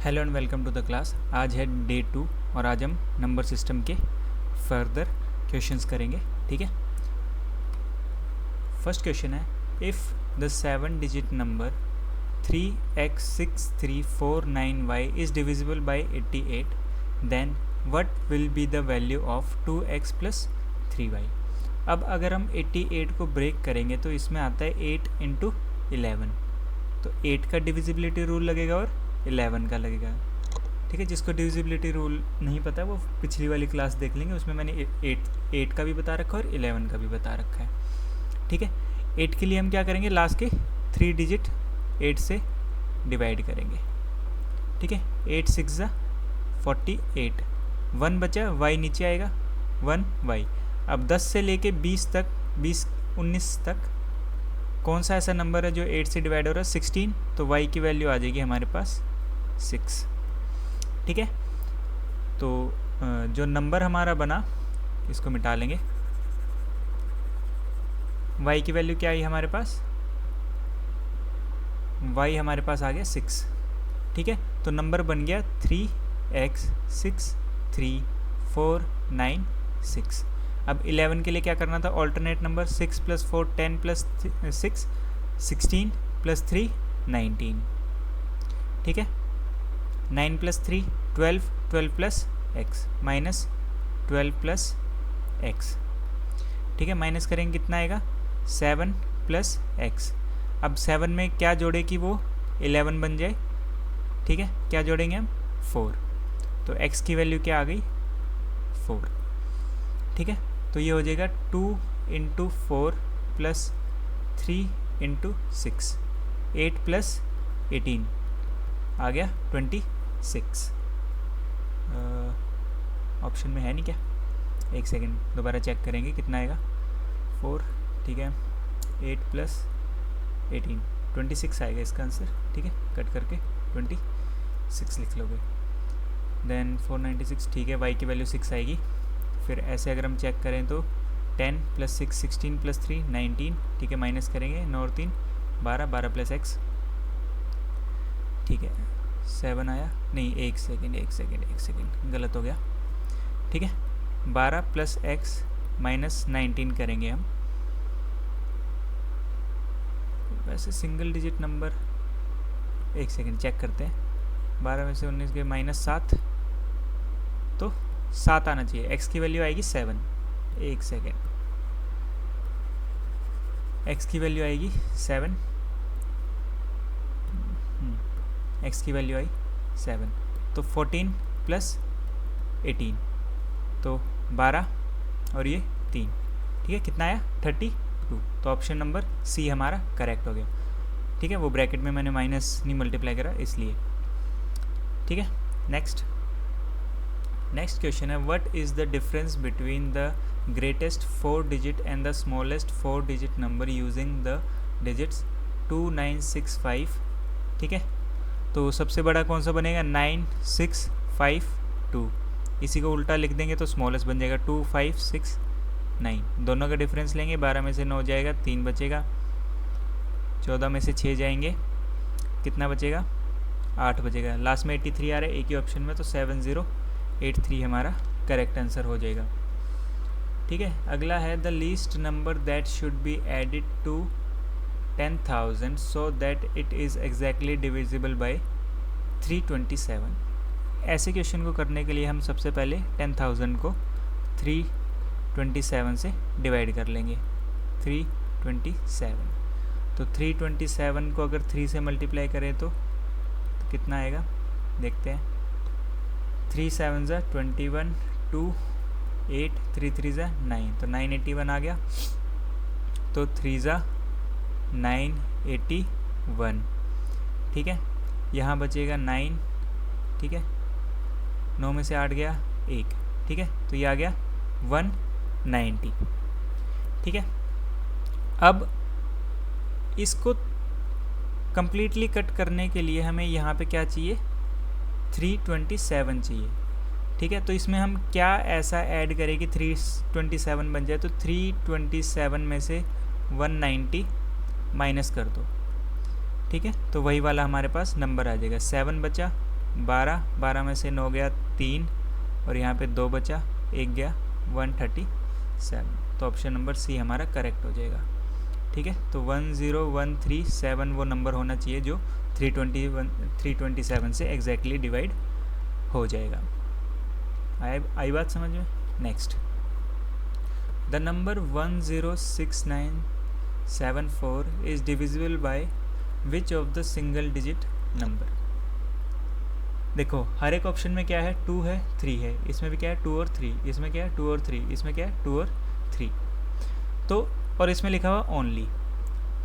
Hello and welcome to the class. आज है day 2 और आज हम नंबर सिस्टम के फर्दर क्वेश्चंस करेंगे। ठीक है, फर्स्ट क्वेश्चन है, if the 7 digit number 3x6349y is divisible by 88 then what will be the value of 2x plus 3y। अब अगर हम 88 को ब्रेक करेंगे तो इसमें आता है 8 इंटू 11, तो 8 का डिविजिबिलिटी रूल लगेगा और 11 का लगेगा। ठीक है, जिसको डिविजिबिलिटी रूल नहीं पता वो पिछली वाली क्लास देख लेंगे, उसमें मैंने 8 का भी बता रखा है और 11 का भी बता रखा है। ठीक है, 8 के लिए हम क्या करेंगे, लास्ट के 3 डिजिट 8 से डिवाइड करेंगे। ठीक है, 8 6 ज़ा 48, 1 बचा, y नीचे आएगा 1y। अब 10 से लेके 20 तक 19 तक कौन सा ऐसा नंबर है जो 8 से डिवाइड हो रहा है, 16, तो y की वैल्यू आ जाएगी हमारे पास 6। ठीक है, तो जो नंबर हमारा बना इसको मिटा लेंगे। y की वैल्यू क्या आई हमारे पास, y हमारे पास आ गया 6। ठीक है, तो नंबर बन गया 3x6349 अब 11 के लिए क्या करना था, ऑल्टरनेट नंबर 6 + 4 10 + 6 16 + 3 19। ठीक है, 9 + 3 12 12 + x माइनस 12 + x। ठीक है, माइनस करेंगे कितना आएगा, 7 + x। अब 7 में क्या जोड़े कि वो 11 बन जाए। ठीक है, क्या जोड़ेंगे हम, 4, तो x की वैल्यू क्या आ गई, 4। ठीक है, तो ये हो जाएगा 2 × 4 + 3 × 6 8 + 18 आ गया 26। ऑप्शन में है नहीं क्या, एक सेकेंड दोबारा चेक करेंगे कितना आएगा, 4। ठीक है, 8 + 18 26 आएगा इसका आंसर। ठीक है, कट करके 26 लिख लोगे, देन 496। ठीक है, y की वैल्यू 6 आएगी। फिर ऐसे अगर हम चेक करें तो 10 + 6 16 + 3 19। ठीक है, माइनस करेंगे 9 और 3 12 12 + x। ठीक है, 7 आया नहीं, एक सेकेंड गलत हो गया। ठीक है, 12 + x - 19 करेंगे हम। वैसे सिंगल डिजिट नंबर, एक सेकेंड चेक करते हैं, 12 में से 19 के -7, तो 7 आना चाहिए। x की वैल्यू आएगी 7, एक सेकेंड, x की वैल्यू आएगी 7, x की वैल्यू आई 7, तो 14 + 18 तो 12 और ये 3। ठीक है, कितना आया, 32, तो ऑप्शन नंबर सी हमारा करेक्ट हो गया। ठीक है, वो ब्रैकेट में मैंने माइनस नहीं मल्टीप्लाई करा इसलिए। ठीक है, नेक्स्ट क्वेश्चन है, what is the difference between the greatest 4 digit and the smallest 4 digit number using the digits 2965। ठीक है, तो सबसे बड़ा कौन सा बनेगा, 9652। इसी को उल्टा लिख देंगे तो स्मॉलेस्ट बन जाएगा 2569। दोनों का डिफरेंस लेंगे, 12 में से 9 जाएगा, 3 बचेगा, 14 में से 6 जाएंगे, कितना बचेगा, 8 बचेगा। लास्ट में 83 आ रहा है एक ही ऑप्शन में, तो 7083 हमारा करेक्ट आंसर हो जाएगा। ठीक है, अगला है, the least number that should be added to 10,000 so that it is exactly divisible by 327। ऐसे क्वेश्चन को करने के लिए हम सबसे पहले 10,000 को 327 से डिवाइड कर लेंगे, 327। तो 327 को अगर 3 से मल्टीप्लाई करें तो कितना आएगा, देखते हैं, 3 7 ज़ा 21 2 8 3 3 ज़ा 9, तो 981 आ गया, तो 3 ज़ा 981। ठीक है, यहाँ बचेगा 9। ठीक है, 9 में से 8 गया 1। ठीक है, तो ये आ गया 190। ठीक है, अब इसको कंप्लीटली कट करने के लिए हमें यहाँ पे क्या चाहिए, 327 चाहिए। ठीक है, तो इसमें हम क्या ऐसा ऐड करें कि 327 बन जाए, तो 327 में से 190 माइनस कर दो। ठीक है, तो वही वाला हमारे पास नंबर आ जाएगा, 7 बचा, 12, 12 में से 9 गया 3 और यहाँ पे 2 बचा, 1 गया 137। तो ऑप्शन नंबर सी हमारा करेक्ट हो जाएगा। ठीक है, तो 10137 वो नंबर होना चाहिए जो 327 से एग्जैक्टली डिवाइड हो जाएगा। आई बात समझ में? Next, the number 106974 is divisible by which of the single digit number. देखो हर एक ऑप्शन में क्या है, 2 है 3 है, इसमें भी क्या है 2 और 3, इसमें क्या है 2 और 3, इसमें क्या है 2 और 3। तो और इसमें लिखा हुआ ओनली,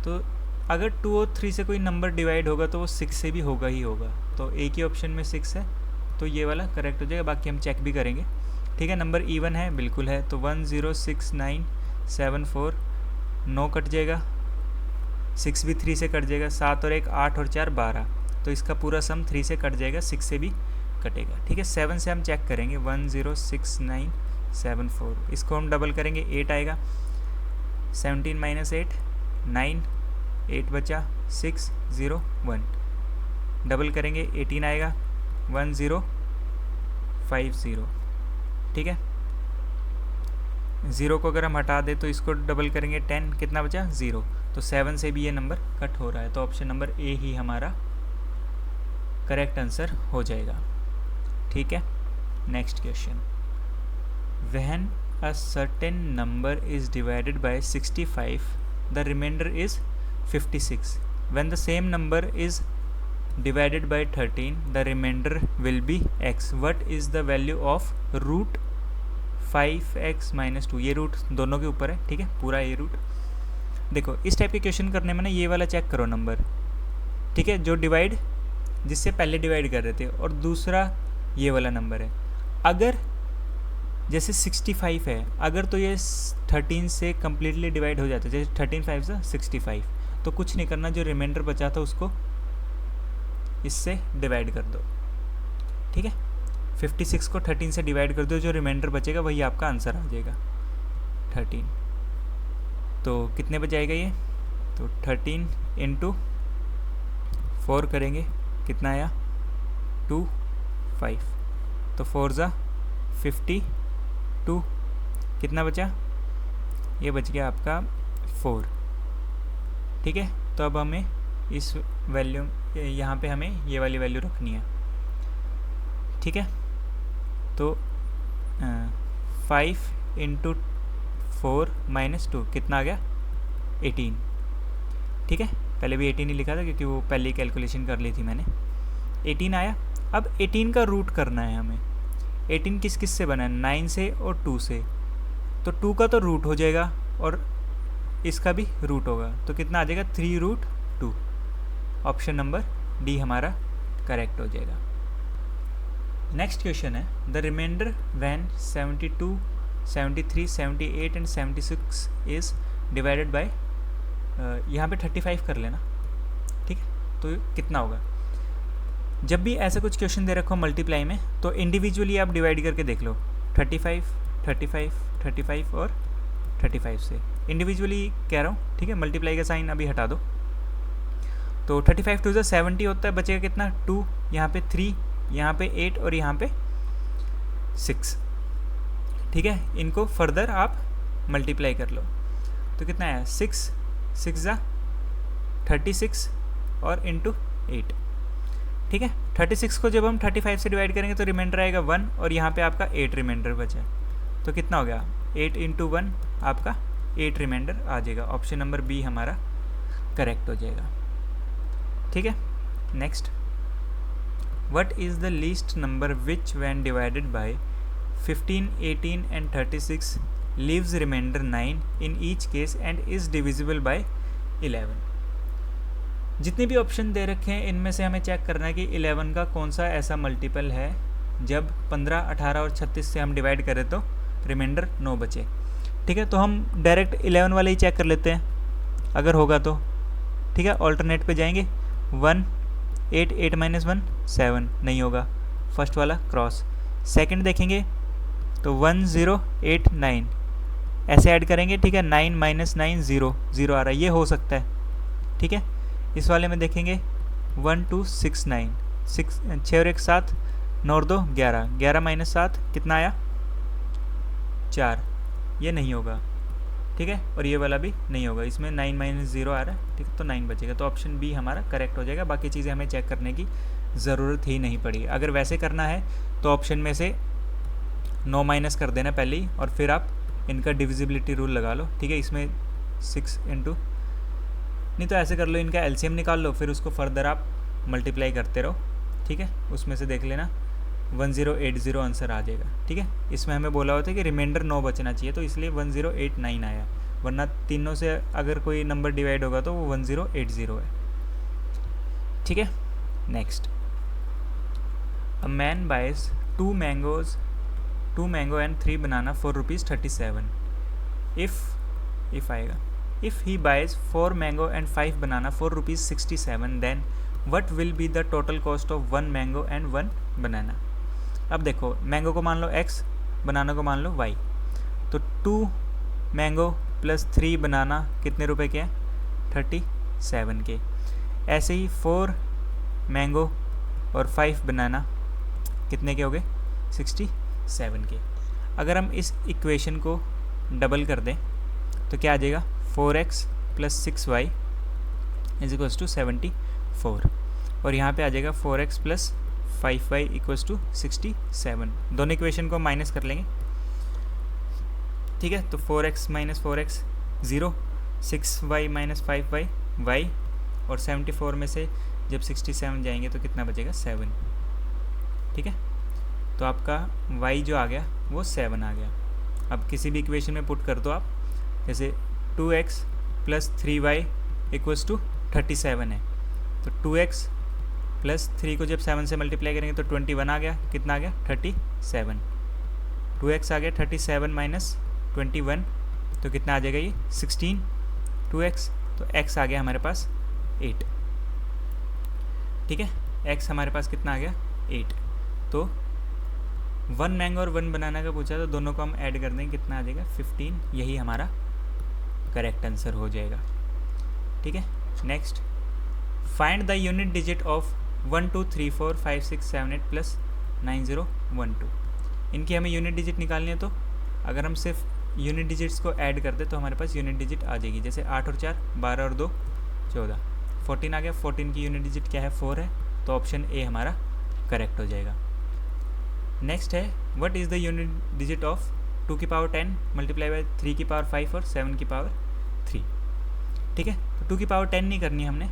तो अगर 2 और 3 से कोई नंबर डिवाइड होगा तो वो 6 से भी होगा ही होगा। तो एक ही ऑप्शन में 6 है, तो ये वाला करेक्ट हो जाएगा। बाकी हम चेक भी करेंगे। ठीक है, नंबर इवन है, बिल्कुल है। तो 106974 9 कट जाएगा, 6 भी 3 से कट जाएगा, 7 और 1 8 और 4 12, तो इसका पूरा सम 3 से कट जाएगा, 6 से भी कटेगा। ठीक है, 7 से हम चेक करेंगे, 106974, इसको हम डबल करेंगे 8 आएगा, 17 माइनस 8 9, 8 बचा 6 0 1, डबल करेंगे 18 आएगा 1050। ठीक है, 0 को अगर हम हटा दें तो इसको डबल करेंगे 10, कितना बचा 0, तो 7 से भी ये नंबर कट हो रहा है। तो ऑप्शन नंबर ए ही हमारा करेक्ट आंसर हो जाएगा। ठीक है, next question, when a certain number is divided by 65 the remainder is 56, when the same number is divided by 13 the remainder will be x, what is the value of root 5x minus 2। ये root दोनों के ऊपर है। ठीक है, पूरा ये root. देखो इस टाइप के क्वेश्चन करने में ना ये वाला चेक करो नंबर। ठीक है, जो डिवाइड जिससे पहले डिवाइड कर रहे थे, और दूसरा ये वाला नंबर है। अगर जैसे 65 है, अगर तो ये 13 से कम्प्लीटली डिवाइड हो जाता है, जैसे 13 5 से 65, तो कुछ नहीं करना, जो रिमाइंडर बचा था उसको इससे डिवाइड कर दो। ठीक है, 56 को 13 से डिवाइड कर दो, जो रिमाइंडर बचेगा वही आपका आंसर आ जाएगा 13। तो कितने बचाएगा ये, तो 13 इंटू 4 करेंगे, कितना आया 2 5, तो 4 ज़ा 52, कितना बचा, ये बच गया आपका 4। ठीक है, तो अब हमें इस वैल्यू, यहाँ पे हमें ये वाली वैल्यू रखनी है। ठीक है, तो 5 इंटू 4 माइनस 2 कितना आ गया 18। ठीक है, पहले भी 18 ही लिखा था क्योंकि वो पहले कैलकुलेशन कर ली थी मैंने। 18 आया। अब 18 का रूट करना है हमें। 18 किस किस से बना है, 9 से और 2 से, तो 2 का तो रूट हो जाएगा और इसका भी रूट होगा, तो कितना आ जाएगा 3√2। ऑप्शन नंबर डी हमारा करेक्ट हो जाएगा। नेक्स्ट क्वेश्चन है, the remainder when 72 73 78 and 76 is divided by, यहाँ पे 35 कर लेना। ठीक है, तो कितना होगा, जब भी ऐसा कुछ क्वेश्चन दे रखो मल्टीप्लाई में, तो इंडिविजुअली आप डिवाइड करके देख लो, 35 35 35 और 35 से इंडिविजुअली कह रहा हूँ। ठीक है, मल्टीप्लाई का साइन अभी हटा दो, तो 35 2 70 होता है, बचेगा कितना 2, यहाँ पे 3, यहाँ पे 8 और यहाँ पे 6। ठीक है, इनको फर्दर आप मल्टीप्लाई कर लो, तो कितना आया 6 6 36 और इंटू 8। ठीक है, 36 को जब हम 35 से डिवाइड करेंगे तो रिमाइंडर आएगा 1 और यहाँ पे आपका 8 रिमाइंडर बचा, तो कितना हो गया 8 इंटू 1 आपका 8 रिमाइंडर आ जाएगा। ऑप्शन नंबर बी हमारा करेक्ट हो जाएगा। ठीक है, next, what is the least number which when divided by 15 18 and 36 leaves remainder 9 in each case and is divisible by 11। जितने भी ऑप्शन दे रखे हैं इनमें से हमें चेक करना है कि 11 का कौन सा ऐसा मल्टीपल है जब 15 18 और 36 से हम डिवाइड करें तो रिमाइंडर 9 बचे। ठीक है, तो हम डायरेक्ट 11 वाले ही चेक कर लेते हैं अगर होगा तो। ठीक है, ऑल्टरनेट पे जाएंगे, 1 8 8 माइनस 1 7 नहीं होगा, फर्स्ट वाला क्रॉस। सेकंड देखेंगे तो 1 0 8 9 ऐसे ऐड करेंगे। ठीक है, 9 माइनस 9 0 0 आ रहा है, ये हो सकता है। ठीक है, इस वाले में देखेंगे 1 2 6 9 6 और 1 7, 9 और 2 11, 11 माइनस 7 कितना आया 4, ये नहीं होगा, ठीक है, और ये वाला भी नहीं होगा, इसमें 9 माइनस 0 आ रहा है, ठीक है, तो 9 बचेगा, तो ऑप्शन बी हमारा करेक्ट हो जाएगा। बाकी चीज़ें हमें चेक करने की ज़रूरत ही नहीं पड़ी। अगर वैसे करना है तो ऑप्शन में से 9 माइनस कर देना पहले ही, और फिर आप इनका डिविजिबिलिटी रूल लगा लो, ठीक है, इसमें 6 इंटू, नहीं तो ऐसे कर लो, इनका एलसीएम निकाल लो, फिर उसको फर्दर आप मल्टीप्लाई करते रहो, ठीक है, उसमें से देख लेना 1080 आंसर आ जाएगा, ठीक है। इसमें हमें बोला होता है कि रिमाइंडर 9 बचना चाहिए, तो इसलिए 1089 आया, वरना तीनों से अगर कोई नंबर डिवाइड होगा तो वो 1080 है, ठीक है। Next, a man buys 2 mango and 3 banana for ₹37। If आएगा, if he buys 4 mango and 5 banana for ₹67, then what will be the total cost of 1 mango and 1 banana. अब देखो, मैंगो को मान लो x, बनाना को मान लो y, तो 2 मैंगो प्लस 3 बनाना कितने रुपए के हैं 37 के। ऐसे ही 4 मैंगो और 5 बनाना कितने के हो गए 67 के। अगर हम इस इक्वेशन को डबल कर दें तो क्या आ जाएगा 4x plus 6y is equals to 74, और यहाँ पे आ जाएगा 4x plus 5y equals to 67। दोनों इक्वेशन को माइनस कर लेंगे, ठीक है, तो 4x minus 4x 0, 6y minus 5y y, और 74 में से जब 67 जाएंगे तो कितना बचेगा 7, ठीक है, तो आपका y जो आ गया वो 7 आ गया। अब किसी भी इक्वेशन में पुट कर दो आप, जैसे 2x plus 3y equals to 37 है, तो 2x प्लस 3 को जब 7 से मल्टीप्लाई करेंगे तो 21 आ गया, कितना आ गया 37, 2x आ गया 37 माइनस 21, तो कितना आ जाएगा ये 16, 2x, तो x आ गया हमारे पास 8, ठीक है, x हमारे पास कितना आ गया 8। तो 1 मैंगो और 1 बनाना का पूछा, तो दोनों को हम ऐड कर देंगे, कितना आ जाएगा 15, यही हमारा करेक्ट आंसर हो जाएगा, ठीक है। Next, find the unit digit of 1 2 3 4 5 6 7 8 plus 9 0 1 2। इनकी हमें यूनिट डिजिट निकालनी है, तो अगर हम सिर्फ यूनिट डिजिट्स को ऐड कर दे तो हमारे पास यूनिट डिजिट आ जाएगी, जैसे 8 और 4 12 और 2 14, 14 आ गया, 14 की यूनिट डिजिट क्या है 4 है, तो ऑप्शन ए हमारा करेक्ट हो जाएगा। नेक्स्ट है, what is the unit digit of 2 की पावर 10 मल्टीप्लाई बाय 3 की पावर 5 और 7 की पावर 3, ठीक है, तो 2 की पावर 10 नहीं करनी हमने,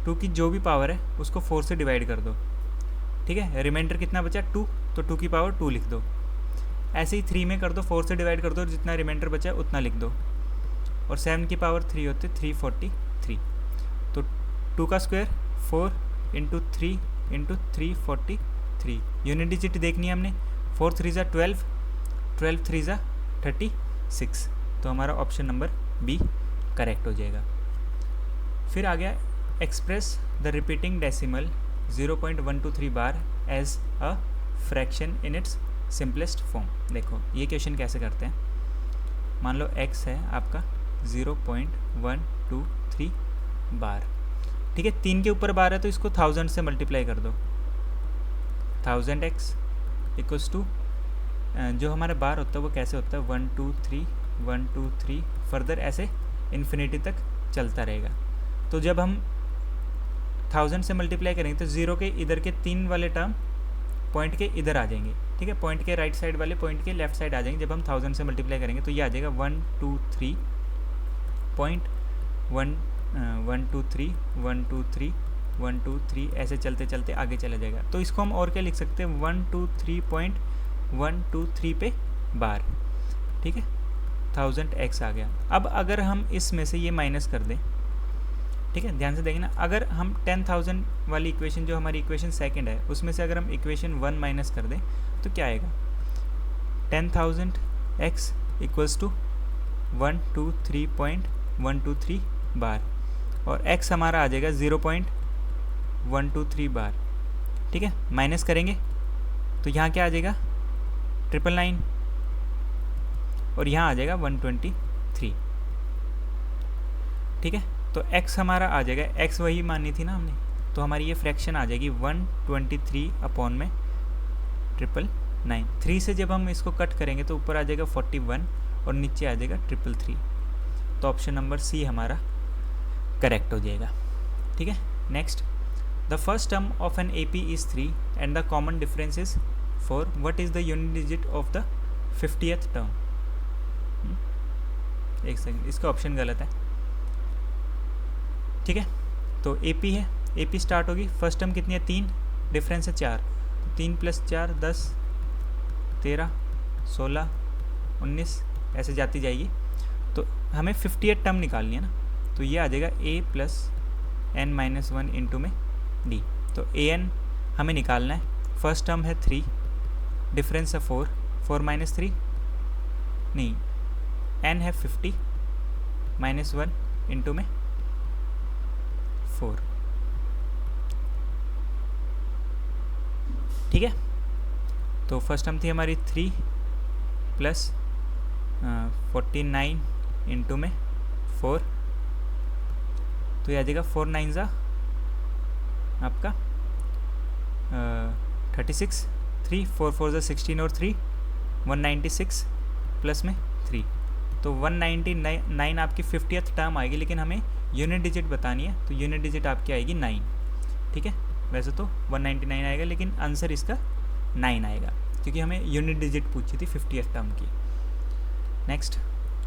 2 की जो भी पावर है उसको 4 से डिवाइड कर दो, ठीक है, रिमाइंडर कितना बचा 2, तो 2 की पावर 2 लिख दो। ऐसे ही 3 में कर दो, 4 से डिवाइड कर दो, जितना रिमाइंडर बचा उतना लिख दो, और 7 की पावर 3 होते 343, तो 2 का square 4 into 3 into 343, unit digit देखनी है हमने, 4 3 ज़ा 12, 12 3 ज़ा 36, तो हमारा ऑप्शन नंबर बी करेक्ट हो जाएगा। फिर आ गया, express the repeating decimal 0.123 bar as a fraction in its simplest form. देखो ये क्वेश्चन कैसे करते हैं, मान लो x है आपका 0.123 बार, ठीक है, 3 के ऊपर बार है तो इसको 1000 से मल्टीप्लाई कर दो, 1000x इक्वल्स टू जो हमारा बार होता है वो कैसे होता है 1 2 3 1 2 3, फर्दर ऐसे इन्फिनिटी तक चलता रहेगा। तो जब हम 1000 से मल्टीप्लाई करेंगे तो 0 के इधर के 3 वाले टर्म पॉइंट के इधर आ जाएंगे, ठीक है, पॉइंट के राइट साइड वाले पॉइंट के लेफ्ट साइड आ जाएंगे। जब हम 1000 से मल्टीप्लाई करेंगे तो ये आ जाएगा 1 2 3 पॉइंट 1 1 2 3 1 2 3 1 2 3, ऐसे चलते चलते आगे चला जाएगा। तो इसको हम और क्या लिख सकते हैं 123.123 पे बार, ठीक है, 1000x आ गया। अब अगर हम इसमें से ये माइनस कर दें, ठीक है, ध्यान से देखना, अगर हम 10,000 वाली इक्वेशन जो हमारी इक्वेशन सेकंड है उसमें से अगर हम इक्वेशन 1 माइनस कर दें तो क्या आएगा 10,000x इक्वल्स टू 123.123 बार, और x हमारा आ जाएगा 0.123 बार, ठीक है, माइनस करेंगे तो यहाँ क्या आ जाएगा 999, और यहाँ आ जाएगा 123, ठीक है, तो x हमारा आ जाएगा, x वही माननी थी ना हमने, तो हमारी ये फ्रैक्शन आ जाएगी 123 अपॉन में 999। 3 से जब हम इसको कट करेंगे तो ऊपर आ जाएगा 41 और नीचे आ जाएगा 333। तो ऑप्शन नंबर सी हमारा करेक्ट हो जाएगा। ठीक है, next, the first term of an AP is 3 and the common difference is 4, what is the unit digit of the 50th term. एक सेकंड, इसका ऑप्शन गलत है। ठीक है, तो AP है, AP स्टार्ट होगी, फर्स्ट टर्म कितनी है 3, डिफरेंस है 4, तो 3 + 4 10, 13, 16, 19 ऐसे जाती जाएगी। तो हमें 50th टर्म निकालनी है ना, तो ये आ जाएगा A + n-1 इंटू में D। तो AN हमें निकालना है, फर्स्ट टर्म है 3, डिफरेंस है 4, 4 - 3 नहीं, n है 50 -1 इंटू में 4। ठीक है, तो फर्स्ट टर्म थी हमारी 3 + 49 इंटू में 4, तो ये आ जाएगा 4 9 आपका 36, 3 4 4 16 और 3 196 प्लस में 3, तो 199 आपकी 50th टर्म आएगी, लेकिन हमें यूनिट डिजिट बतानी है, तो यूनिट डिजिट आपकी आएगी 9। ठीक है, वैसे तो 199 आएगा, लेकिन आंसर इसका 9 आएगा क्योंकि हमें यूनिट डिजिट पूछी थी 50th टर्म की। Next,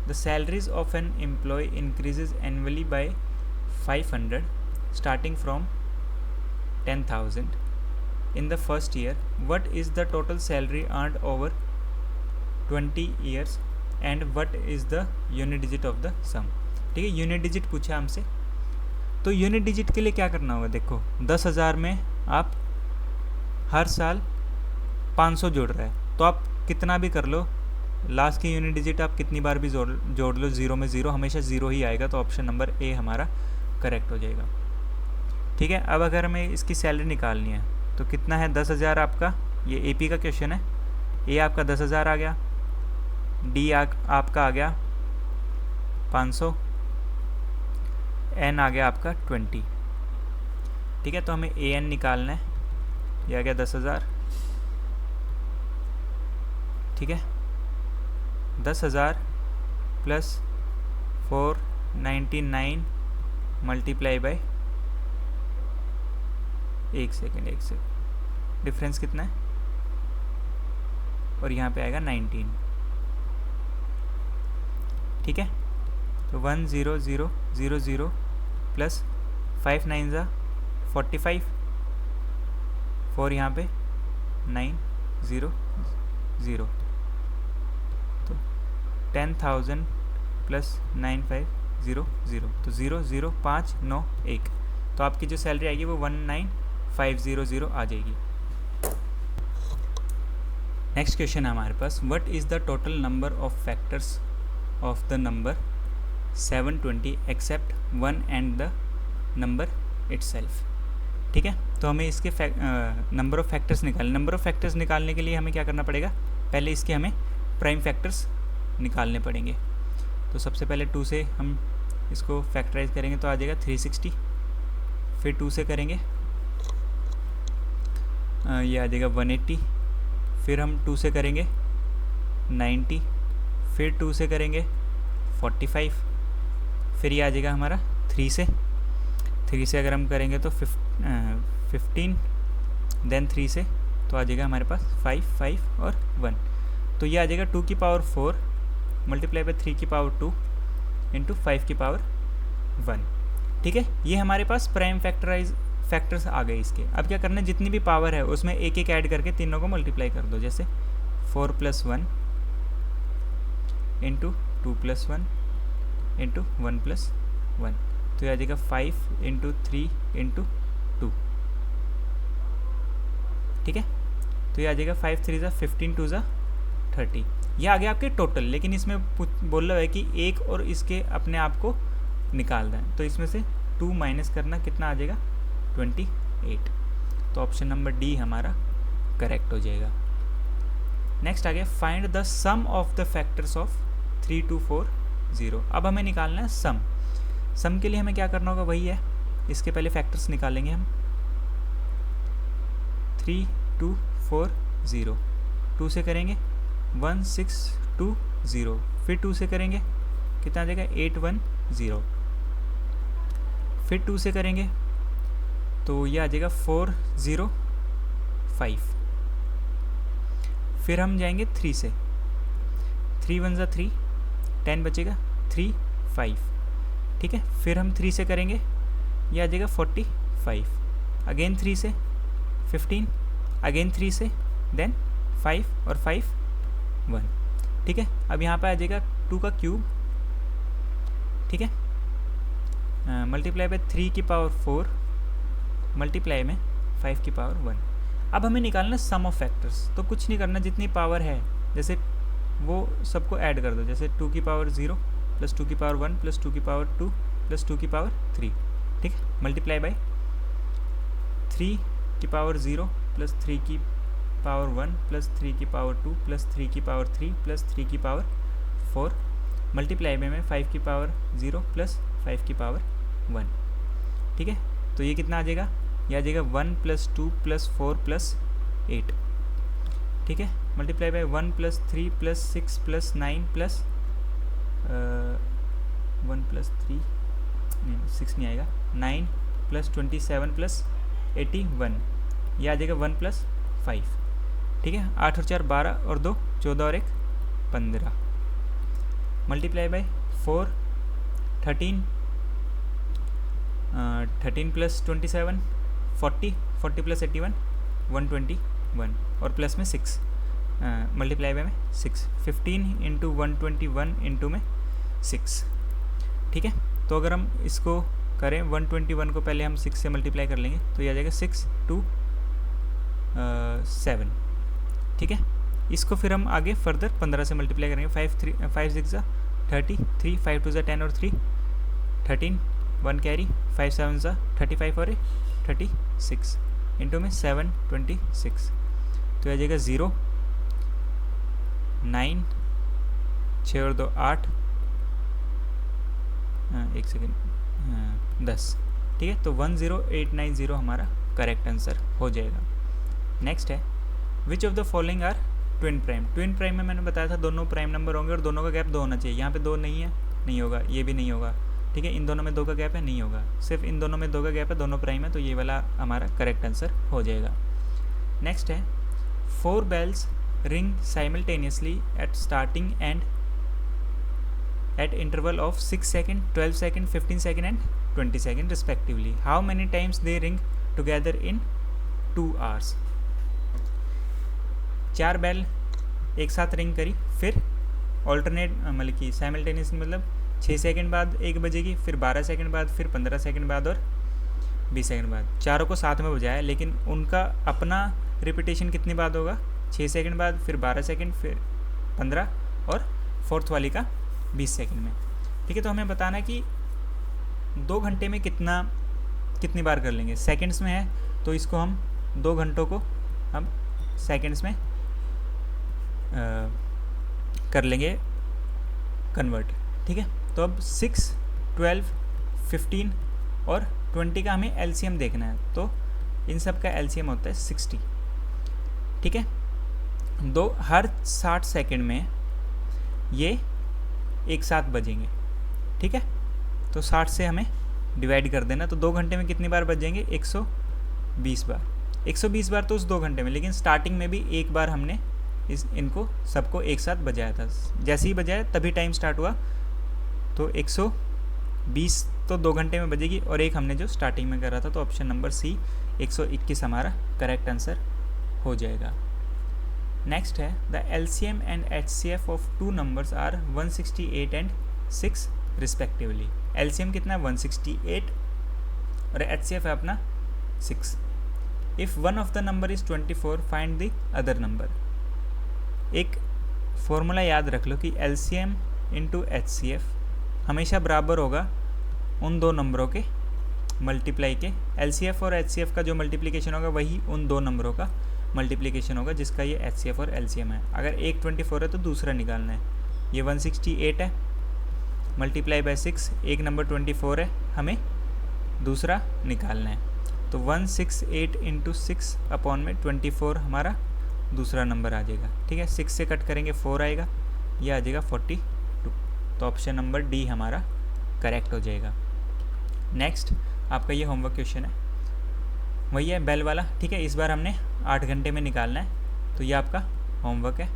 the salaries of an employee increases annually by 500 starting from 10,000 in the first year. What is the total salary earned over 20 years and what is the unit digit of the sum। ठीक है, unit digit पूछा हमसे, तो unit digit के लिए क्या करना होगा, देखो 10,000 में आप हर साल 500 जोड़ रहे हैं, तो आप कितना भी कर लो, लास्ट की यूनिट डिजिट आप कितनी बार भी जोड़ लो, 0 में 0 हमेशा 0 ही आएगा, तो ऑप्शन नंबर ए हमारा करेक्ट हो जाएगा। ठीक है, अब अगर हमें इसकी सैलरी निकालनी है तो कितना है 10,000 आपका, ये AP का क्वेश्चन है, ए आपका 10,000 आ गया, डी आपका आ गया 500, एन आ गया आपका 20। ठीक है, तो हमें AN निकालना है, ये आ गया 10,000। ठीक है, 10,000 + 499 मल्टीप्लाई बाय, एक सेकेंड डिफरेंस कितना है, और यहाँ पे आएगा 19। ठीक है, तो 10000 प्लस 5 9 45, 4 यहाँ पे 900, तो 10,000 + 9500, तो 00591, तो आपकी जो सैलरी आएगी वो 19,500 आ जाएगी। नेक्स्ट क्वेश्चन है हमारे पास, what is the total number of factors of the number 720 except 1 and the number itself. ठीक है, तो हमें इसके नंबर ऑफ फैक्टर्स निकालने, नंबर ऑफ फैक्टर्स निकालने के लिए हमें क्या करना पड़ेगा, पहले इसके हमें प्राइम फैक्टर्स निकालने पड़ेंगे। तो सबसे पहले 2 से हम इसको फैक्टराइज करेंगे तो आ जाएगा 360, फिर 2 से करेंगे ये आ जाएगा 180, फिर हम 2 से करेंगे 90, फिर 2 से करेंगे 45, फिर ये आ जाएगा हमारा 3 से अगर हम करेंगे तो 15, देन 3 से तो आ जाएगा हमारे पास 5 5 और 1, तो ये आ जाएगा 2 की पावर 4 मल्टीप्लाई बाय 3 की पावर 2 इंटू 5 की पावर 1। ठीक है, ये हमारे पास प्राइम फैक्टर्स आ गए इसके। अब क्या करना है, जितनी भी पावर है उसमें एक एक ऐड करके तीनों को मल्टीप्लाई कर दो, जैसे 4 + 1 इंटू 2 + 1 इंटू 1 + 1, तो ये आ जाएगा 5 इंटू 3 इंटू 2। ठीक है, तो ये आ जाएगा 5 3 = 15 2 = 30। ये आ गया आपके टोटल, लेकिन इसमें बोल रहा है कि एक और इसके अपने आप को निकालना है, तो इसमें से 2 माइनस करना, कितना आ जाएगा 28। तो ऑप्शन नंबर डी हमारा करेक्ट हो जाएगा। नेक्स्ट आ गया, find the sum of the factors of 3240। अब हमें निकालना है सम के लिए हमें क्या करना होगा, वही है, इसके पहले फैक्टर्स निकालेंगे हम। 3240, 2 से करेंगे 1620, फिर 2 से करेंगे कितना आ जाएगा 810, फिर 2 से करेंगे तो ये आ जाएगा 405, फिर हम जाएंगे 3 से, 3 1 जा 3, 10 बचेगा 35, ठीक है। फिर हम 3 से करेंगे, ये आ जाएगा 45, अगेन 3 से 15, अगेन 3 से, देन 5 और 5 1, ठीक है। अब यहाँ पे आ जाएगा 2 का क्यूब, ठीक है, मल्टीप्लाई बाय 3 की पावर 4 मल्टीप्लाई में 5 की पावर 1। अब हमें निकालना सम ऑफ फैक्टर्स, तो कुछ नहीं करना, जितनी पावर है जैसे वो सबको ऐड कर दो, जैसे 2 की पावर 0 प्लस 2 की पावर 1 प्लस 2 की पावर 2 प्लस 2 की पावर 3, ठीक है, मल्टीप्लाई बाय 3 की पावर 0 प्लस 3 की पावर 1 प्लस 3 की पावर 2 प्लस 3 की पावर 3 प्लस 3 की पावर 4, मल्टीप्लाई में 5 की पावर 0 प्लस 5 की पावर 1, ठीक है। तो ये कितना आ जाएगा, ये आ जाएगा 1 प्लस 2 प्लस 4 प्लस 8, ठीक है, multiply by 1 plus 3 plus 6 plus 9 plus 1 plus 3 नहीं 6 नहीं आएगा, 9 प्लस 27 प्लस 81, ये आ जाएगा 1 प्लस 5, ठीक है। 8 और 4 12 और 2 14 और 1 15, मल्टीप्लाई बाय 4 13 13 प्लस 27 40 40 प्लस 81 121 और प्लस में 6 मल्टीप्लाई बाय में 6 15 इंटू 121 इंटू में 6, ठीक है। तो अगर हम इसको करें 121 को पहले हम 6 से मल्टीप्लाई कर लेंगे तो ये आ जाएगा 6 2 7, ठीक है। इसको फिर हम आगे फर्दर 15 से मल्टीप्लाई करेंगे, 5 6 30 3 5 2 10 और 3 13 1 कैरी 5 7 35 और 36 इंटू में 7 26, तो आ जाएगा 0 9 6 और 2 8 एक सेकेंड 10, ठीक है। तो 10890 हमारा करेक्ट आंसर हो जाएगा। नेक्स्ट है which of the following are twin prime. Twin prime में मैंने बताया था दोनों प्राइम नंबर होंगे और दोनों का गैप 2 होना चाहिए। यहाँ पे 2 नहीं है, नहीं होगा, ये भी नहीं होगा, ठीक है। इन दोनों में 2 का गैप है, नहीं होगा, सिर्फ इन दोनों में 2 का गैप है, दोनों प्राइम है, तो ये वाला हमारा करेक्ट आंसर हो जाएगा। नेक्स्ट है 4 bells ring simultaneously at starting and at interval of 6 seconds, 12 seconds, 15 seconds and 20 seconds respectively. How many times they ring together in 2 hours? 4 bell एक साथ रिंग करी, फिर ऑल्टरनेट मतलब कि साइमल्टेनियस मतलब 6 सेकंड बाद 1 बजेगी, फिर 12 सेकंड बाद, फिर 15 सेकंड बाद और 20 सेकंड बाद। चारों को साथ में बजाया, लेकिन उनका अपना रिपीटेशन कितनी बार होगा, 6 सेकंड बाद, फिर 12 सेकंड, फिर 15 और फोर्थ वाली का 20 सेकंड में, ठीक है। तो हमें बताना है कि 2 घंटे में कितनी बार कर लेंगे। सेकंड्स में है तो इसको हम 2 घंटों को हम सेकंड्स में कर लेंगे कन्वर्ट, ठीक है। तो अब 6, 12, 15 और 20 का हमें एलसीएम देखना है, तो इन सब का एलसीएम होता है 60, ठीक है। हर 60 सेकंड में ये एक साथ बजेंगे, ठीक है। तो 60 से हमें डिवाइड कर देना, तो 2 घंटे में कितनी बार बजेंगे, 120 बार। 120 बार तो उस 2 घंटे में, लेकिन स्टार्टिंग में भी एक बार हमने इनको सबको एक साथ बजाया था। जैसे ही बजाया तभी टाइम स्टार्ट हुआ, तो 120 तो 2 घंटे में बजेगी, और एक हमने जो स्टार्टिंग में करा था, तो ऑप्शन नंबर सी 121 हमारा करेक्ट आंसर हो जाएगा। नेक्स्ट है the LCM and HCF of 2 numbers are 168 and 6 respectively. LCM कितना है 168 और एचसीएफ है अपना 6। If one of the number is 24 find the other number. एक फॉर्मूला याद रख लो कि एलसीएम इंटू एचसीएफ हमेशा बराबर होगा उन 2 नंबरों के मल्टीप्लाई के। एलसीएफ और एचसीएफ का जो मल्टीप्लिकेशन होगा वही उन 2 नंबरों का मल्टीप्लिकेशन होगा जिसका ये एचसीएफ और एलसीएम है। अगर एक 24 है तो दूसरा निकालना है। ये 168 है, मल्टीप्लाई बाय 6, एक नंबर 24 है, हमें दूसरा निकालना है। तो 168 इंटू 6 अपॉन में 24 हमारा दूसरा नंबर आ जाएगा। ठीक है, 6 से कट करेंगे 4 आएगा, ये आ जाएगा 42। तो ऑप्शन नंबर डी हमारा करेक्ट हो जाएगा। नेक्स्ट आपका ये होमवर्क क्वेश्चन है, वही है बेल वाला। ठीक है, इस बार हमने 8 घंटे में निकालना है, तो ये आपका होमवर्क है।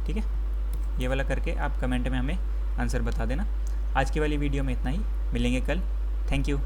ठीक है, ये वाला करके आप कमेंट में हमें आंसर बता देना। आज की वाली वीडियो में इतना ही, मिलेंगे कल। Thank you.